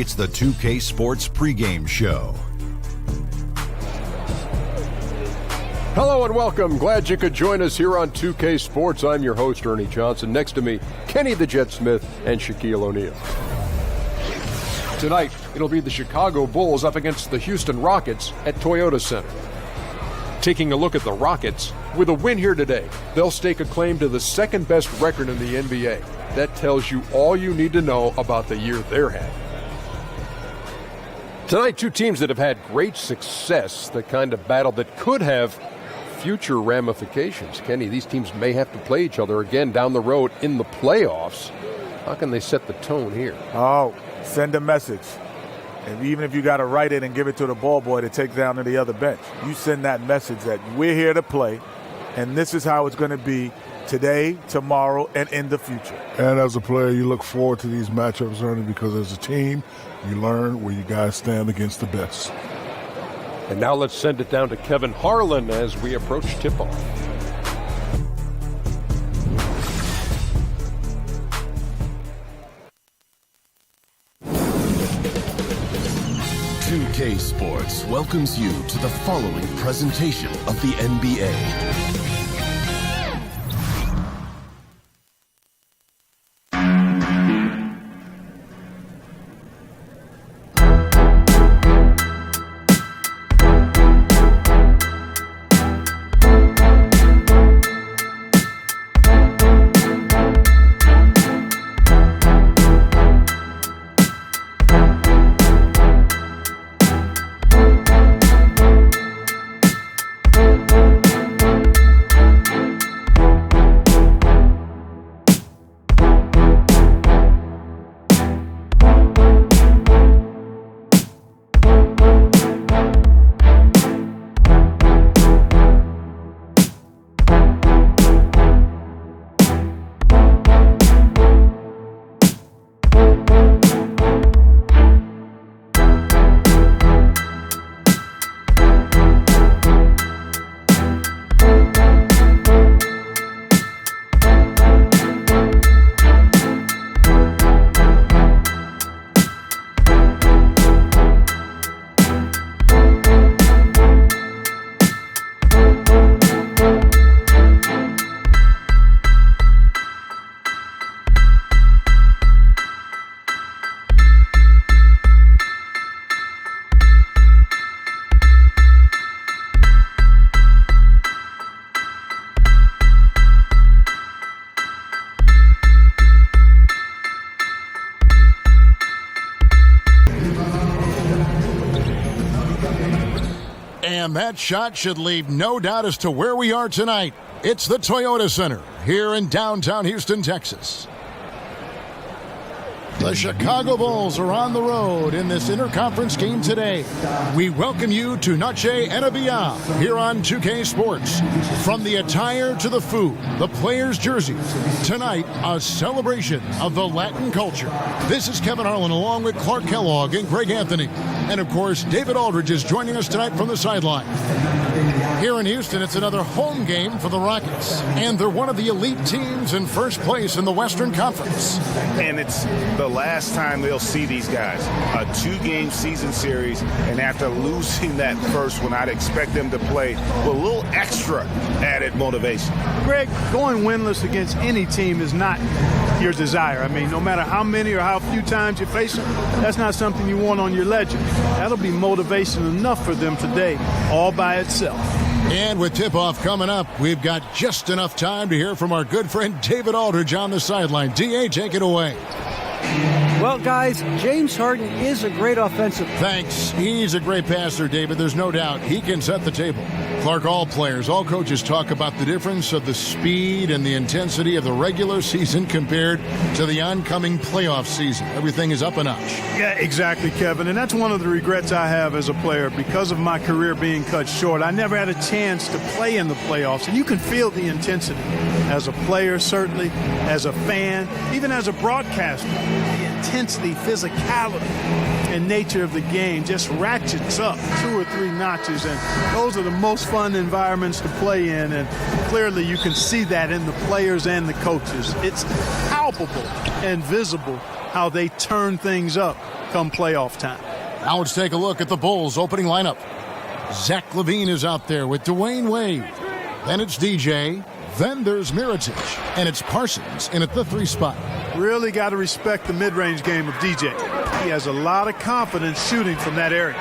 It's the 2K Sports pregame show. Hello and welcome. Glad you could join us here on 2K Sports. I'm your host, Ernie Johnson. Next to me, Kenny the Jet Smith and Shaquille O'Neal. Tonight, it'll be the Chicago Bulls up against the Houston Rockets at Toyota Center. Taking a look at the Rockets, with a win here today, they'll stake a claim to the second best record in the NBA. That tells you all you need to know about the year they're having. Tonight, two teams that have had great success, the kind of battle that could have future ramifications. Kenny, these teams may have to play each other again down the road in the playoffs. How can they set the tone here? Oh, send a message. And even if you got to write it and give it to the ball boy to take down to the other bench, you send that message that we're here to play, and this is how it's going to be today, tomorrow, and in the future. And as a player, you look forward to these matchups, Ernie, because as a team, you learn where you guys stand against the best. And now let's send it down to Kevin Harlan as we approach tip-off. .2K Sports welcomes you to the following presentation of the NBA. And that shot should leave no doubt as to where we are tonight. It's the Toyota Center here in downtown Houston, Texas. The Chicago Bulls are on the road in this interconference game today. We welcome you to Noche NBA here on 2K Sports. From the attire to the food, the players' jerseys, tonight a celebration of the Latin culture. This is Kevin Harlan along with Clark Kellogg and Greg Anthony. And of course, David Aldridge is joining us tonight from the sideline. Here in Houston, it's another home game for the Rockets. And they're one of the elite teams in first place in the Western Conference. And it's the last time they'll see these guys. A 2-game season series, and after losing that first one, I'd expect them to play with a little extra added motivation. Greg, going winless against any team is not your desire. I mean, no matter how many or how few times you face them, that's not something you want on your ledger. That'll be motivation enough for them today, all by itself. And with tip-off coming up, we've got just enough time to hear from our good friend David Aldridge on the sideline. D.A., take it away. Well, guys, James Harden is a great offensive. Thanks. He's a great passer, David. There's no doubt. He can set the table. Clark, all players, all coaches talk about the difference of the speed and the intensity of the regular season compared to the oncoming playoff season. Everything is up a notch. Yeah, exactly, Kevin. And that's one of the regrets I have as a player. Because of my career being cut short, I never had a chance to play in the playoffs. And you can feel the intensity as a player, certainly, as a fan, even as a broadcaster. The intensity, physicality, and nature of the game just ratchets up 2 or 3 notches, and those are the most fun environments to play in, and clearly you can see that in the players and the coaches. It's palpable and visible how they turn things up come playoff time. Now let's take a look at the Bulls' opening lineup. Zach LaVine is out there with Dwayne Wade. Then it's DJ. Then there's Mirotic. And it's Parsons in at the 3 spot. Really got to respect the mid-range game of DJ. He has a lot of confidence shooting from that area.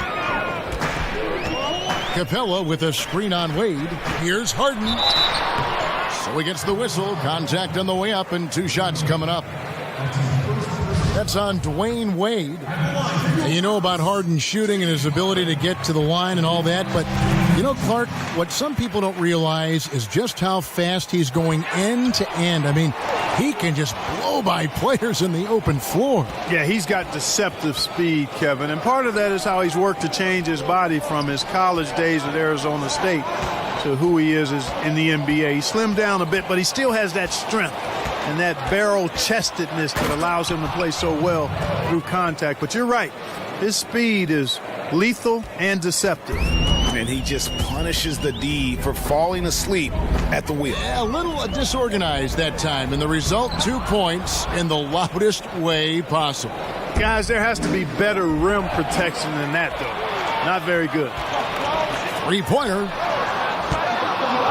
Capella with a screen on Wade. Here's Harden. So he gets the whistle. Contact on the way up and 2 shots coming up. That's on Dwayne Wade. And you know about Harden shooting and his ability to get to the line and all that, but you know, Clark, what some people don't realize is just how fast he's going end to end. I mean, he can just blow by players in the open floor. Yeah, he's got deceptive speed, Kevin, and part of that is how he's worked to change his body from his college days at Arizona State to who he is in the NBA. He slimmed down a bit, but he still has that strength and that barrel-chestedness that allows him to play so well through contact. But you're right, his speed is lethal and deceptive. And he just punishes the D for falling asleep at the wheel. Yeah, a little disorganized that time, and the result, 2 points in the loudest way possible. Guys, there has to be better rim protection than that, though. Not very good. 3-pointer.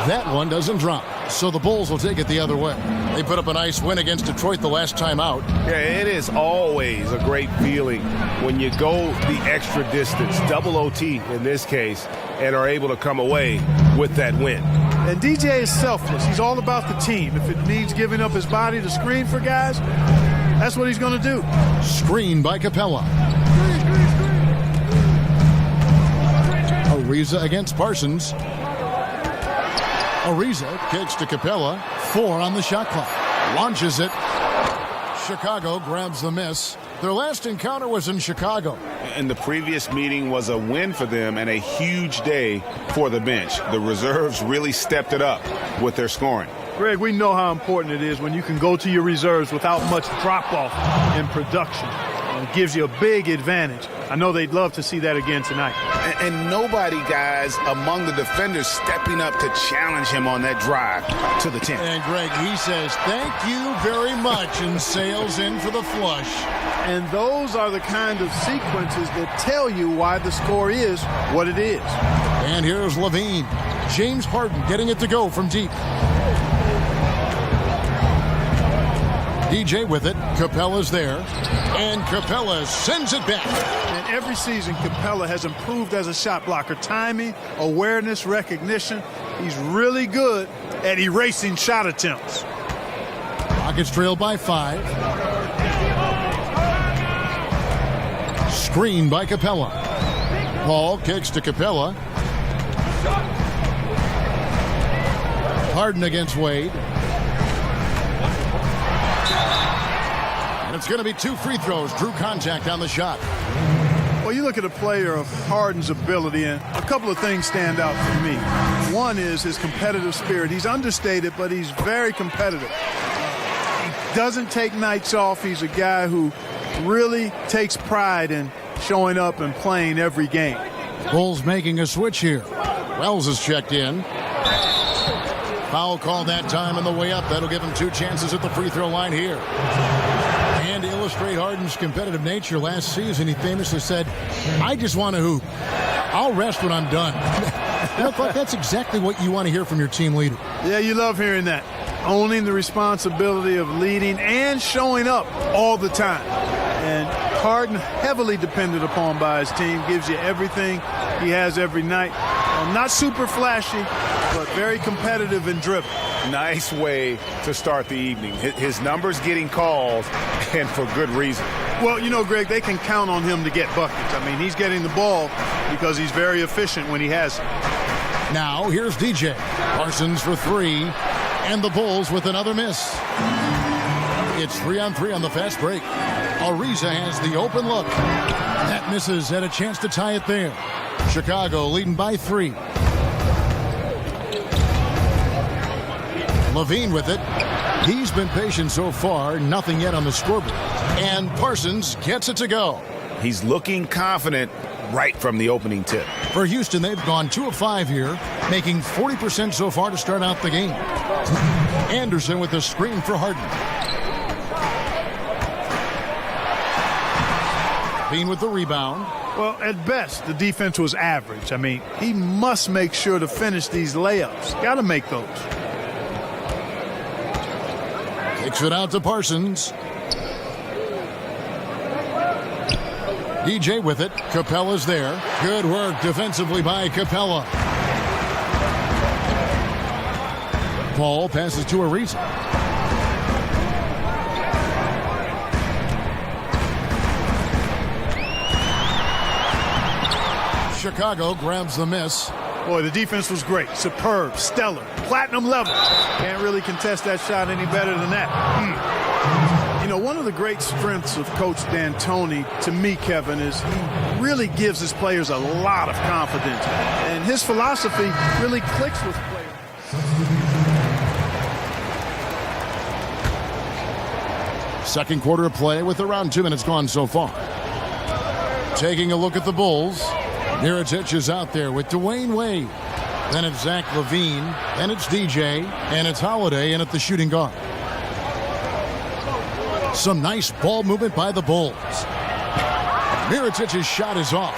That one doesn't drop, so the Bulls will take it the other way. They put up a nice win against Detroit the last time out. Yeah, it is always a great feeling when you go the extra distance, double OT in this case, and are able to come away with that win. And DJ is selfless. He's all about the team. If it means giving up his body to screen for guys, that's what he's going to do. Screen by Capella. Ariza against Parsons. Ariza kicks to Capella. 4 on the shot clock. Launches it. Chicago grabs the miss. Their last encounter was in Chicago. And the previous meeting was a win for them and a huge day for the bench. The reserves really stepped it up with their scoring. Greg, we know how important it is when you can go to your reserves without much drop-off in production. It gives you a big advantage. I know they'd love to see that again tonight. And nobody, guys, among the defenders stepping up to challenge him on that drive to the 10. And, Greg, he says, thank you very much, and sails in for the flush. And those are the kind of sequences that tell you why the score is what it is. And here's LaVine. James Harden getting it to go from deep. DJ with it. Capella's there. And Capella sends it back. And every season, Capella has improved as a shot blocker. Timing, awareness, recognition. He's really good at erasing shot attempts. Rockets trail by 5. Screen by Capella. Paul kicks to Capella. Harden against Wade. It's going to be 2 free throws. Drew contact on the shot. Well, you look at a player of Harden's ability, and a couple of things stand out for me. One is his competitive spirit. He's understated, but he's very competitive. He doesn't take nights off. He's a guy who really takes pride in showing up and playing every game. Bulls making a switch here. Wells is checked in. Foul call that time on the way up. That'll give him 2 chances at the free throw line here. And to illustrate Harden's competitive nature, last season he famously said, I just want to hoop. I'll rest when I'm done. You know, Clark, that's exactly what you want to hear from your team leader. Yeah, you love hearing that. Owning the responsibility of leading and showing up all the time. And Harden, heavily depended upon by his team, gives you everything he has every night. Not super flashy, but very competitive and driven. Nice way to start the evening. His numbers getting called, and for good reason. Well, you know, Greg, they can count on him to get buckets. I mean, he's getting the ball because he's very efficient when he has it. Now, here's DJ. Parsons for 3, and the Bulls with another miss. It's 3-on-3 on the fast break. Ariza has the open look. That misses, had a chance to tie it there. Chicago leading by 3. LaVine with it. He's been patient so far. Nothing yet on the scoreboard. And Parsons gets it to go. He's looking confident right from the opening tip. For Houston, they've gone 2 of 5 here, making 40% so far to start out the game. Anderson with the screen for Harden. Bean with the rebound. Well, at best, the defense was average. I mean, he must make sure to finish these layups. Got to make those. Kicks it out to Parsons. DJ with it. Capella's there. Good work defensively by Capella. Paul passes to Ariza. Chicago grabs the miss. Boy, the defense was great. Superb, stellar, platinum level. Can't really contest that shot any better than that. You know, one of the great strengths of Coach D'Antoni, to me, Kevin, is he really gives his players a lot of confidence. And his philosophy really clicks with players. Second quarter of play with around 2 minutes gone so far. Taking a look at the Bulls. Mirotic is out there with Dwayne Wade. Then it's Zach LaVine. Then it's DJ. And it's Holiday in at the shooting guard. Some nice ball movement by the Bulls. Mirotic's shot is off.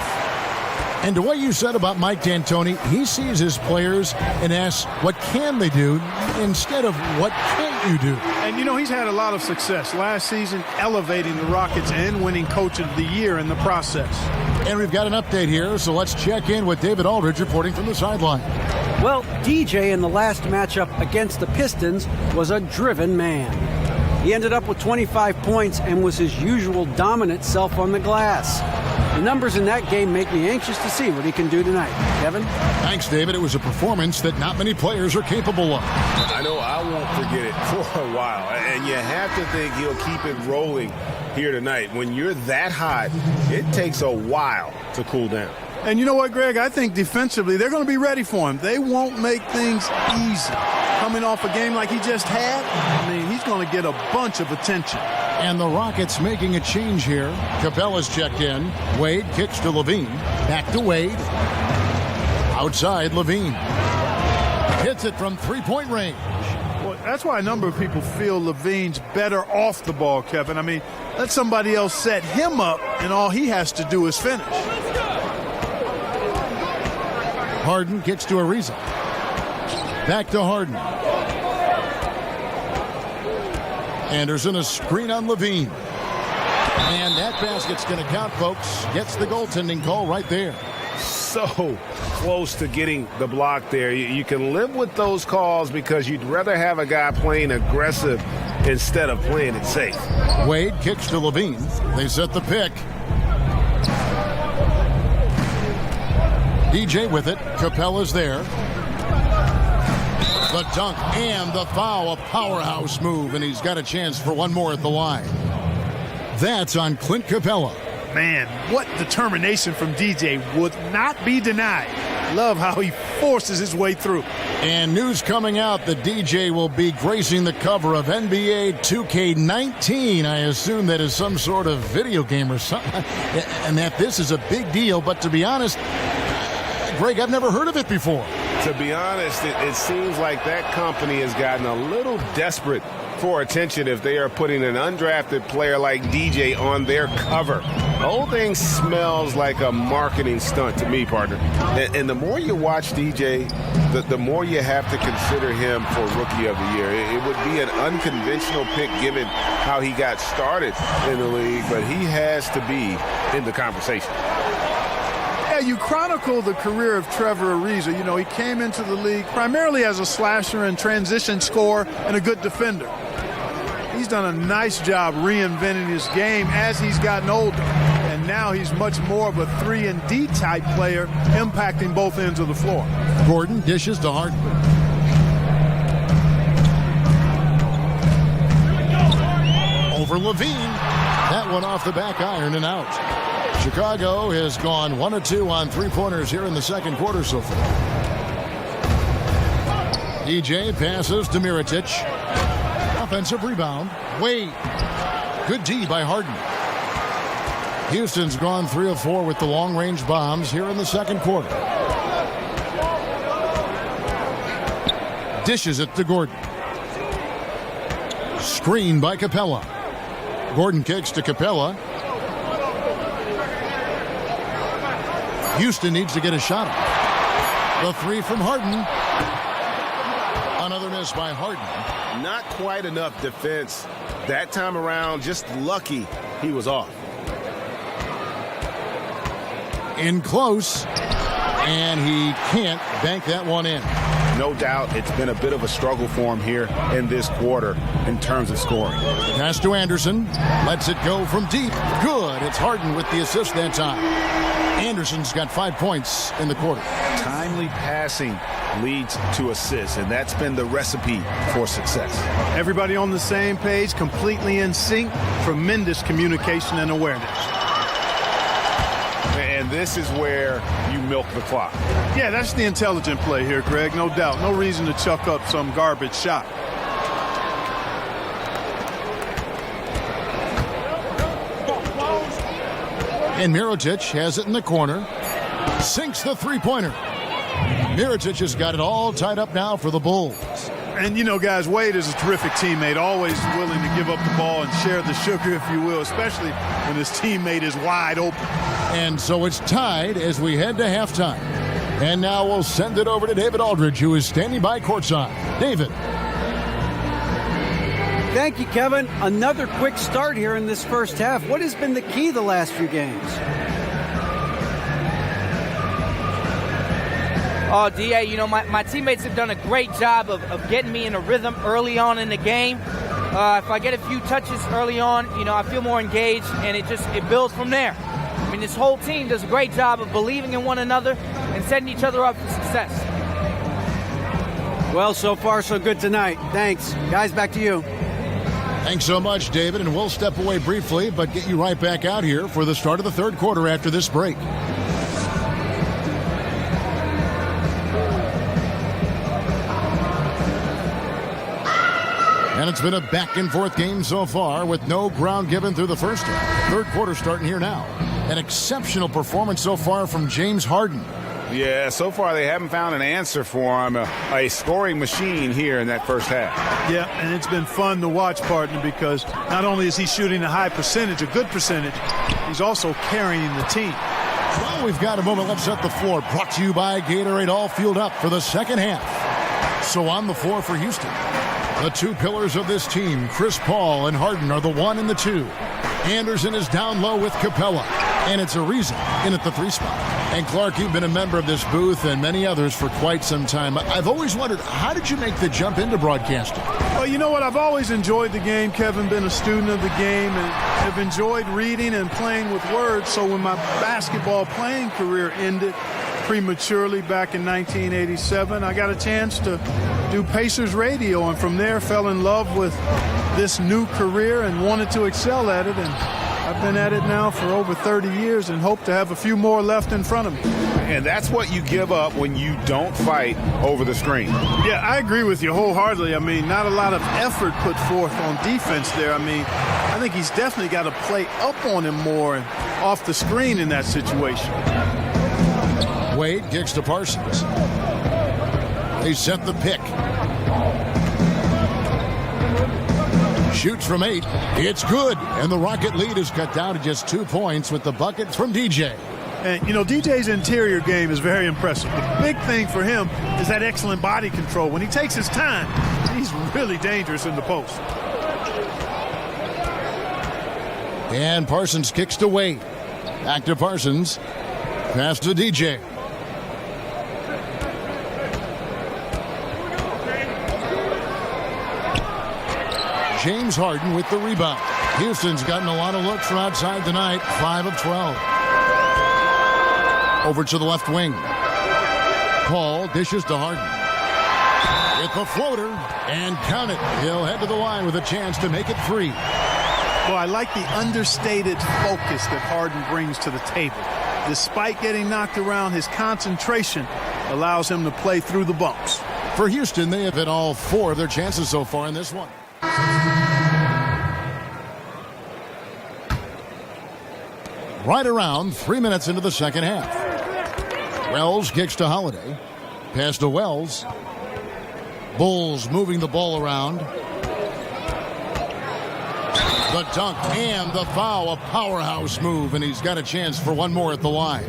And to what you said about Mike D'Antoni, he sees his players and asks, what can they do instead of what can't you do? And, you know, he's had a lot of success last season elevating the Rockets and winning Coach of the Year in the process. And we've got an update here, so let's check in with David Aldridge reporting from the sideline. Well, DJ in the last matchup against the Pistons was a driven man. He ended up with 25 points and was his usual dominant self on the glass. The numbers in that game make me anxious to see what he can do tonight. Kevin? Thanks, David. It was a performance that not many players are capable of. I know I won't forget it for a while. And you have to think he'll keep it rolling here tonight. When you're that hot, it takes a while to cool down. And you know what, Greg? I think defensively they're going to be ready for him. They won't make things easy. Coming off a game like he just had, I mean, he's going to get a bunch of attention. And the Rockets making a change here. Capella's checked in. Wade kicks to LaVine. Back to Wade. Outside LaVine. Hits it from three-point range. Well, that's why a number of people feel LaVine's better off the ball, Kevin. I mean, let somebody else set him up, and all he has to do is finish. Harden kicks to Ariza. Back to Harden. Anderson, a screen on LaVine. And that basket's going to count, folks. Gets the goaltending call right there. So close to getting the block there. You can live with those calls because you'd rather have a guy playing aggressive instead of playing it safe. Wade kicks to LaVine. They set the pick. DJ with it. Capella's there. The dunk and the foul, a powerhouse move, and he's got a chance for one more at the line. That's on Clint Capella. Man, what determination from DJ would not be denied. Love how he forces his way through. And news coming out that DJ will be gracing the cover of NBA 2K19. I assume that is some sort of video game or something, and that this is a big deal. But to be honest, Greg, I've never heard of it before. To be honest, it seems like that company has gotten a little desperate for attention if they are putting an undrafted player like DJ on their cover. The whole thing smells like a marketing stunt to me, partner. And the more you watch DJ, the more you have to consider him for Rookie of the Year. It would be an unconventional pick given how he got started in the league, but he has to be in the conversation. You chronicle the career of Trevor Ariza. You know, he came into the league primarily as a slasher and transition scorer and a good defender. He's done a nice job reinventing his game as he's gotten older. And now he's much more of a 3-and-D type player, impacting both ends of the floor. Gordon dishes to Harden. Over LaVine. That one off the back iron and out. Chicago has gone 1 of 2 on three-pointers here in the second quarter so far. DJ passes to Mirotic. Offensive rebound. Wade. Good D by Harden. Houston's gone 3 of 4 with the long-range bombs here in the second quarter. Dishes it to Gordon. Screen by Capella. Gordon kicks to Capella. Houston needs to get a shot up. The three from Harden. Another miss by Harden. Not quite enough defense that time around. Just lucky he was off. In close, and he can't bank that one in. No doubt it's been a bit of a struggle for him here in this quarter in terms of scoring. Pass to Anderson. Lets it go from deep. Good. It's Harden with the assist that time. Anderson's got 5 points in the quarter. Timely passing leads to assists, and that's been the recipe for success. Everybody on the same page, completely in sync, tremendous communication and awareness. And this is where you milk the clock. Yeah, that's the intelligent play here, Greg, no doubt. No reason to chuck up some garbage shot. And Mirotic has it in the corner. Sinks the three-pointer. Mirotic has got it all tied up now for the Bulls. And, you know, guys, Wade is a terrific teammate, always willing to give up the ball and share the sugar, if you will, especially when his teammate is wide open. And so it's tied as we head to halftime. And now we'll send it over to David Aldridge, who is standing by courtside. David. Thank you, Kevin. Another quick start here in this first half. What has been the key the last few games? Oh, D.A., you know, my teammates have done a great job of getting me in a rhythm early on in the game. If I get a few touches early on, you know, I feel more engaged, and it builds from there. I mean, this whole team does a great job of believing in one another and setting each other up for success. Well, so far, so good tonight. Thanks. Guys, back to you. Thanks so much, David, and we'll step away briefly, but get you right back out here for the start of the third quarter after this break. And it's been a back-and-forth game so far with no ground given through the first half. Third quarter starting here now. An exceptional performance so far from James Harden. Yeah, so far they haven't found an answer for him. A scoring machine here in that first half. Yeah, and it's been fun to watch, partner, because not only is he shooting a high percentage, a good percentage, he's also carrying the team. Well, we've got a moment left set the floor. Brought to you by Gatorade, all fueled up for the second half. So on the floor for Houston. The two pillars of this team, Chris Paul and Harden, are the 1 and the 2. Anderson is down low with Capella, and it's Ariza in at the 3 spot. And Clark, you've been a member of this booth and many others for quite some time. I've always wondered, how did you make the jump into broadcasting? Well, you know what? I've always enjoyed the game, Kevin, been a student of the game, and have enjoyed reading and playing with words. So when my basketball playing career ended prematurely back in 1987, I got a chance to do Pacers radio, and from there fell in love with this new career and wanted to excel at it. And I've been at it now for over 30 years and hope to have a few more left in front of me. And that's what you give up when you don't fight over the screen. Yeah, I agree with you wholeheartedly. I mean, not a lot of effort put forth on defense there. I mean, I think he's definitely got to play up on him more and off the screen in that situation. Wade kicks to Parsons. They set the pick. Shoots from 8. It's good. And the Rocket lead is cut down to just 2 points with the buckets from DJ. And, you know, DJ's interior game is very impressive. The big thing for him is that excellent body control. When he takes his time, he's really dangerous in the post. And Parsons kicks to Wade. Back to Parsons. Pass to DJ. James Harden with the rebound. Houston's gotten a lot of looks from outside tonight. 5 of 12. Over to the left wing. Paul dishes to Harden. With the floater, and count it. He'll head to the line with a chance to make it 3. Well, I like the understated focus that Harden brings to the table. Despite getting knocked around, his concentration allows him to play through the bumps. For Houston, they have hit all 4 of their chances so far in this one. Right around 3 minutes into the second half. Wells kicks to Holiday. Pass to Wells. Bulls moving the ball around. The dunk and the foul, a powerhouse move, and he's got a chance for one more at the line.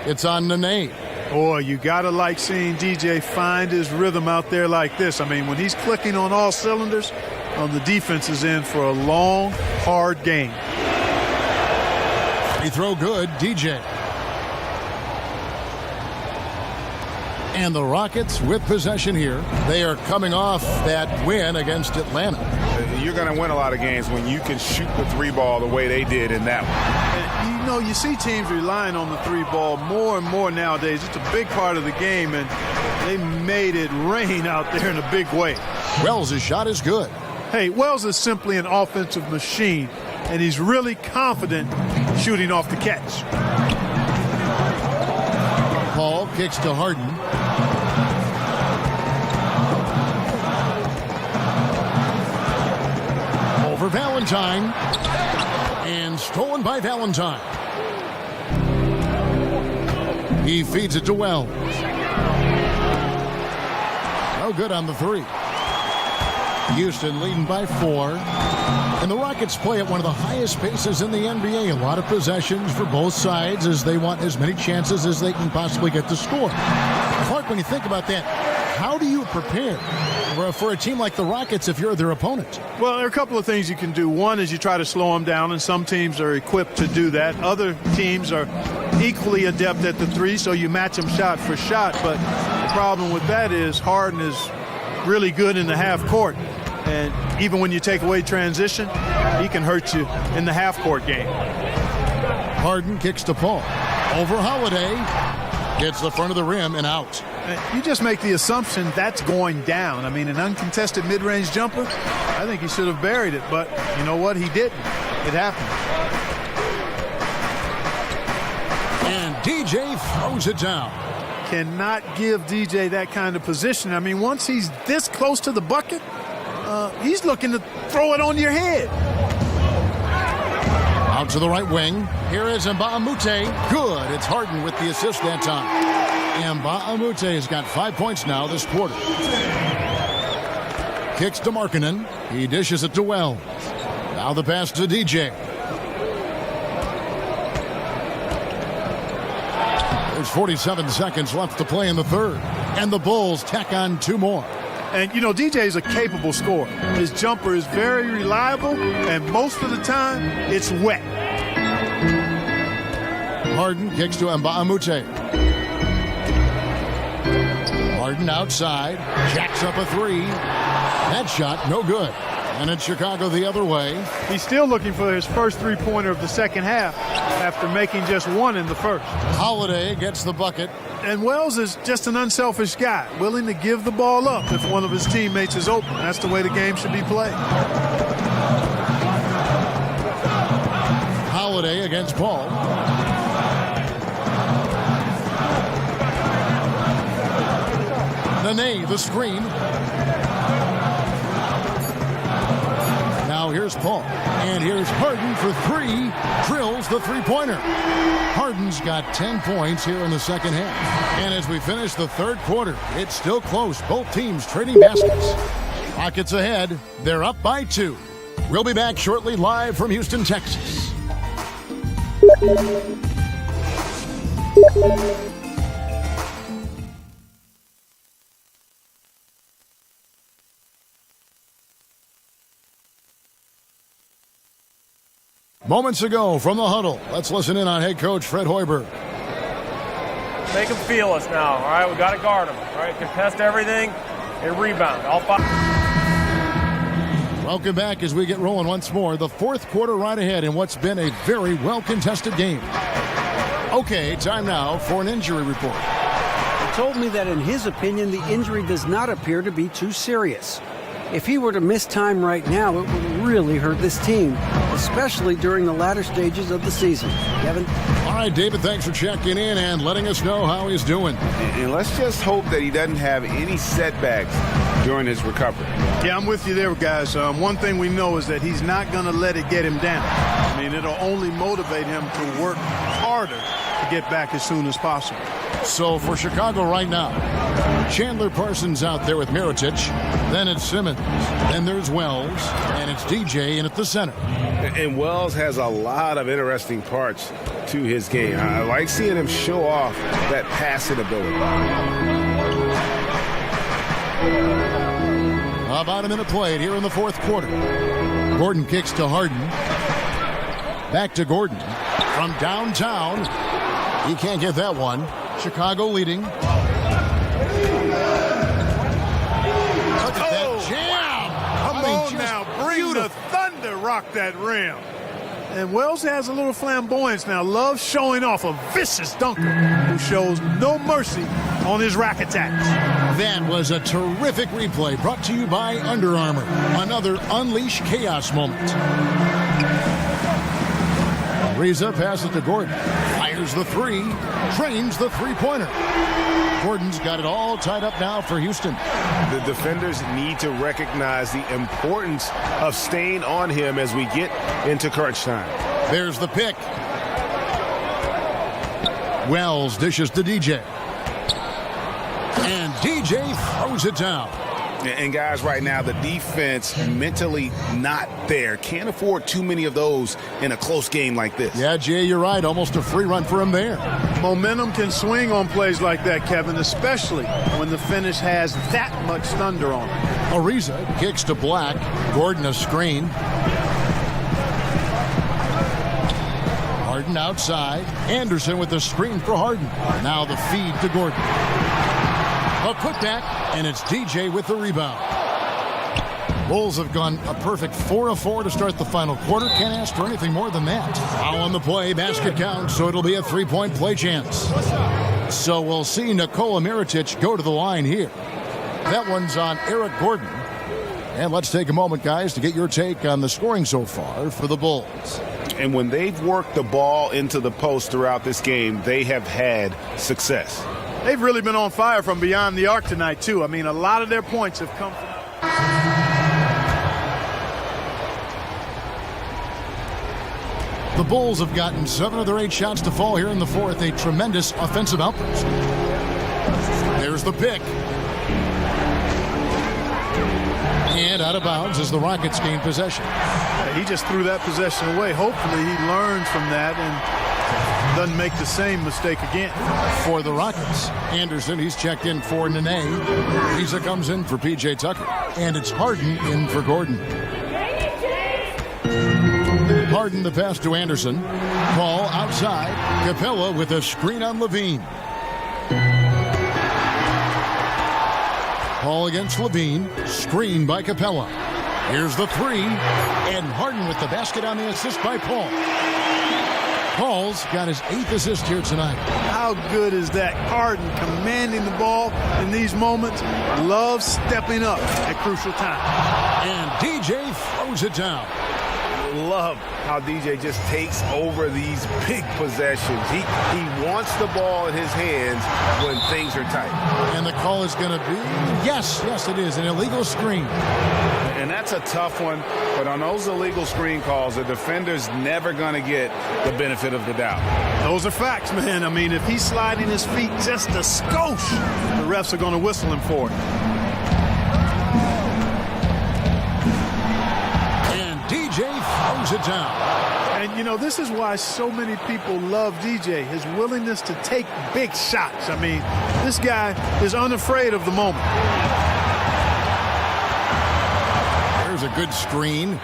It's on Nene. Boy, you got to like seeing DJ find his rhythm out there like this. I mean, when he's clicking on all cylinders, the defense is in for a long, hard game. Free throw good, DJ. And the Rockets with possession here. They are coming off that win against Atlanta. You're going to win a lot of games when you can shoot the three ball the way they did in that one. And, you see teams relying on the three ball more and more nowadays. It's a big part of the game, and they made it rain out there in a big way. Wells' shot is good. Hey, Wells is simply an offensive machine, and he's really confident shooting off the catch. Paul kicks to Harden. Over Valentine. And stolen by Valentine. He feeds it to Wells. No good on the three. Houston leading by 4. And the Rockets play at one of the highest paces in the NBA. A lot of possessions for both sides as they want as many chances as they can possibly get to score. Clark, when you think about that, how do you prepare for a team like the Rockets if you're their opponent? Well, there are a couple of things you can do. One is you try to slow them down, and some teams are equipped to do that. Other teams are equally adept at the three, so you match them shot for shot. But the problem with that is Harden is really good in the half court. And even when you take away transition, he can hurt you in the half-court game. Harden kicks to Paul. Over Holiday. Gets the front of the rim and out. You just make the assumption that's going down. I mean, an uncontested mid-range jumper, I think he should have buried it. But you know what? He didn't. It happened. And DJ throws it down. Cannot give DJ that kind of position. I mean, once he's this close to the bucket, he's looking to throw it on your head. Out to the right wing. Here is Mbamute. Good. It's Harden with the assist that time. Mbamute has got 5 points now this quarter. Kicks to Markkanen. He dishes it to Wells. Now the pass to DJ. There's 47 seconds left to play in the third. And the Bulls tack on 2 more. And, DJ is a capable scorer. His jumper is very reliable, and most of the time, it's wet. Harden kicks to Mbamute. Harden outside. Jacks up a 3. That shot, no good. And it's Chicago the other way. He's still looking for his first three-pointer of the second half after making just 1 in the first. Holiday gets the bucket. And Wells is just an unselfish guy, willing to give the ball up if one of his teammates is open. That's the way the game should be played. Holiday against Paul. Nene, the screen. Now here's Paul. And here's Harden for 3. Drills the three-pointer. Harden's got 10 points here in the second half. And as we finish the third quarter, it's still close. Both teams trading baskets. Rockets ahead. They're up by 2. We'll be back shortly live from Houston, Texas. Moments ago from the huddle, let's listen in on head coach Fred Hoiberg. Make them feel us now, all right? We got to guard them, all right? Contest everything and rebound. All 5. Welcome back as we get rolling once more. The fourth quarter right ahead in what's been a very well-contested game. Okay, time now for an injury report. He told me that in his opinion, the injury does not appear to be too serious. If he were to miss time right now, it would really hurt this team, especially during the latter stages of the season. Kevin? All right, David, thanks for checking in and letting us know how he's doing. And let's just hope that he doesn't have any setbacks during his recovery. Yeah, I'm with you there, guys. One thing we know is that he's not going to let it get him down. I mean, it'll only motivate him to work harder to get back as soon as possible. So for Chicago right now, Chandler Parsons out there with Mirotic. Then it's Simmons. Then there's Wells. And it's DJ in at the center. And Wells has a lot of interesting parts to his game. I like seeing him show off that passing ability. About a minute played here in the fourth quarter. Gordon kicks to Harden. Back to Gordon. From downtown. He can't get that one. Chicago leading. Look at that jam. Come on now. Bring the thunder. Rock that rim. And Wells has a little flamboyance now. Loves showing off a vicious dunker who shows no mercy on his rack attacks. That was a terrific replay brought to you by Under Armour. Another Unleash Chaos moment. Reza passes to Gordon. Fires the three. Trains the three-pointer. Gordon's got it all tied up now for Houston. The defenders need to recognize the importance of staying on him as we get into crunch time. There's the pick. Wells dishes to DJ. And DJ throws it down. And guys, right now, the defense mentally not there. Can't afford too many of those in a close game like this. Yeah, Jay, you're right. Almost a free run for him there. Momentum can swing on plays like that, Kevin, especially when the finish has that much thunder on it. Ariza kicks to Black. Gordon a screen. Harden outside. Anderson with the screen for Harden. Now the feed to Gordon. A putback, and it's DJ with the rebound. Bulls have gone a perfect 4 of 4 to start the final quarter. Can't ask for anything more than that. Foul on the play, basket count, so it'll be a three-point play chance. So we'll see Nikola Mirotic go to the line here. That one's on Eric Gordon. And let's take a moment, guys, to get your take on the scoring so far for the Bulls. And when they've worked the ball into the post throughout this game, they have had success. They've really been on fire from beyond the arc tonight, too. I mean, a lot of their points have come from... The Bulls have gotten 7 of their 8 shots to fall here in the fourth. A tremendous offensive outburst. There's the pick. And out of bounds as the Rockets gain possession. He just threw that possession away. Hopefully he learns from that and doesn't make the same mistake again. For the Rockets, Anderson, he's checked in for Nene. Lisa comes in for P.J. Tucker. And it's Harden in for Gordon. Harden the pass to Anderson. Ball outside. Capella with a screen on Levine. Ball against Levine. Screen by Capella. Here's the three. And Harden with the basket on the assist by Paul. Paul's got his 8th assist here tonight. How good is that? Harden commanding the ball in these moments. Loves stepping up at crucial time. And DJ throws it down. Love how DJ just takes over these big possessions. He wants the ball in his hands when things are tight. And the call is going to be, yes, it is, an illegal screen. And that's a tough one, but on those illegal screen calls, the defender's never going to get the benefit of the doubt. Those are facts, man. I mean, if he's sliding his feet just a skosh, the refs are going to whistle him for it. DJ throws it down. And, you know, this is why so many people love DJ, his willingness to take big shots. I mean, this guy is unafraid of the moment. There's a good screen.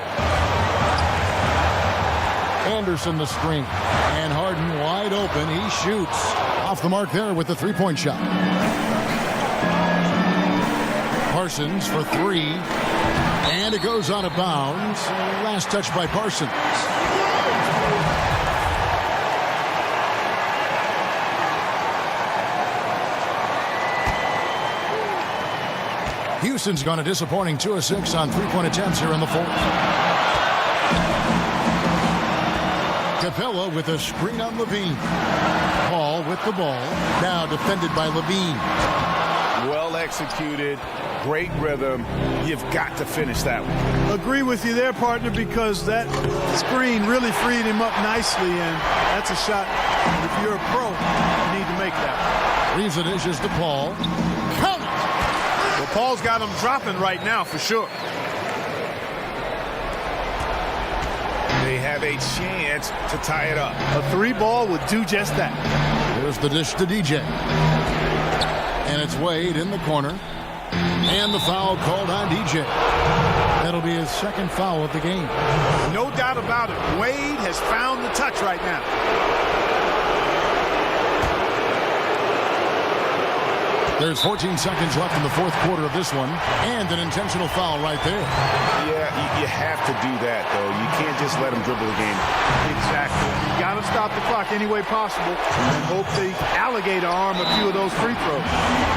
Anderson the screen. And Harden wide open. He shoots. Off the mark there with the three-point shot. Parsons for 3. And it goes out of bounds. Last touch by Parsons. Houston's gone a disappointing 2 of 6 on three-point attempts here in the fourth. Capella with a screen on Levine. Paul with the ball. Now defended by Levine. well executed, great rhythm. You've got to finish that one. Agree with you there, partner, because that screen really freed him up nicely, and that's a shot. If you're a pro, you need to make that. Leaves it dishes to Paul. Count it! Well, Paul's got him dropping right now for sure. They have a chance to tie it up. A 3-ball would do just that. Here's the dish to DJ. And it's Wade in the corner. And the foul called on DJ. That'll be his second foul of the game. No doubt about it. Wade has found the touch right now. There's 14 seconds left in the fourth quarter of this one. And an intentional foul right there. Yeah, you have to do that, though. You can't just let them dribble the game. Exactly. You got to stop the clock any way possible and hope the alligator arm a few of those free throws.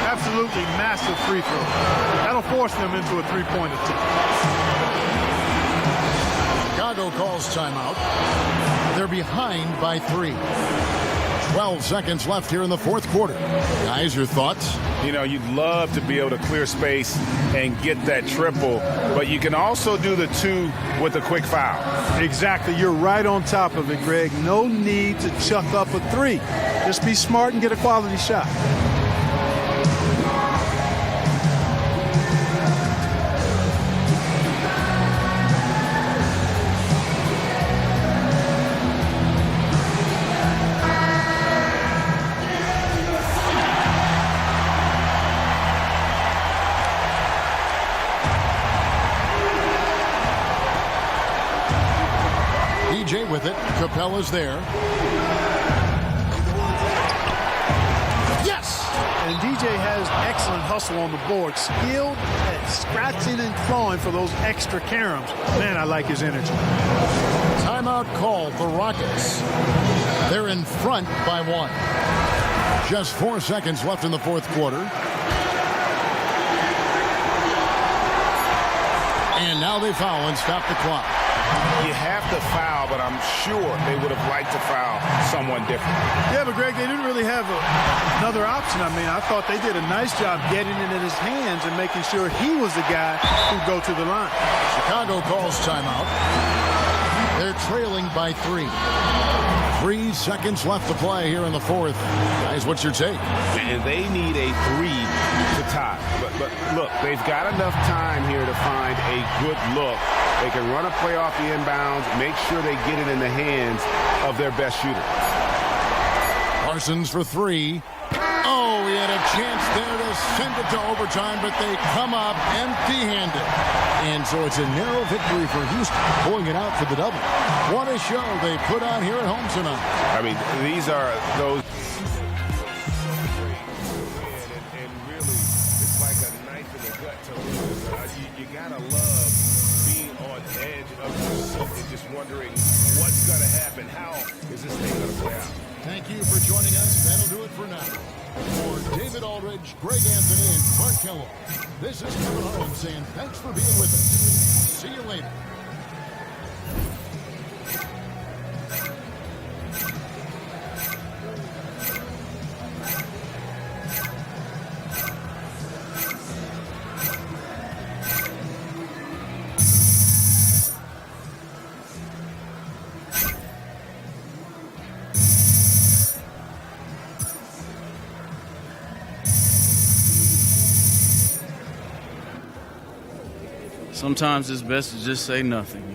Absolutely massive free throws. That'll force them into a three-point attempt. Chicago calls timeout. They're behind by 3. 12 seconds left here in the fourth quarter. Guys, your thoughts? You know, you'd love to be able to clear space and get that triple, but you can also do the 2 with a quick foul. Exactly. You're right on top of it, Greg. No need to chuck up a 3. Just be smart and get a quality shot. With it, Capella's there. Yes! And DJ has excellent hustle on the board. Skilled at scratching and clawing for those extra caroms. Man, I like his energy. Timeout called the Rockets. They're in front by 1. Just 4 seconds left in the fourth quarter. And now they foul and stop the clock. You have to foul, but I'm sure they would have liked to foul someone different. Yeah, but Greg, they didn't really have another option. I mean, I thought they did a nice job getting it in his hands and making sure he was the guy who'd go to the line. Chicago calls timeout. They're trailing by 3. 3 seconds left to play here in the fourth. Guys, what's your take? And they need a 3 to tie. But look, they've got enough time here to find a good look. They can run a play off the inbounds, make sure they get it in the hands of their best shooter. Parsons for 3. Oh, he had a chance there to send it to overtime, but they come up empty-handed. And so it's a narrow victory for Houston, pulling it out for the double. What a show they put on here at home tonight. I mean, these are those... And really, it's like a knife in the gut to lose. You gotta love being on edge of your seat and just wondering what's gonna happen. How is this thing gonna play out? Thank you for joining us. That'll do it for now. For David Aldridge, Greg Anthony, and Clark Kellogg, this is Kevin Harlan saying thanks for being with us. See you later. Sometimes it's best to just say nothing.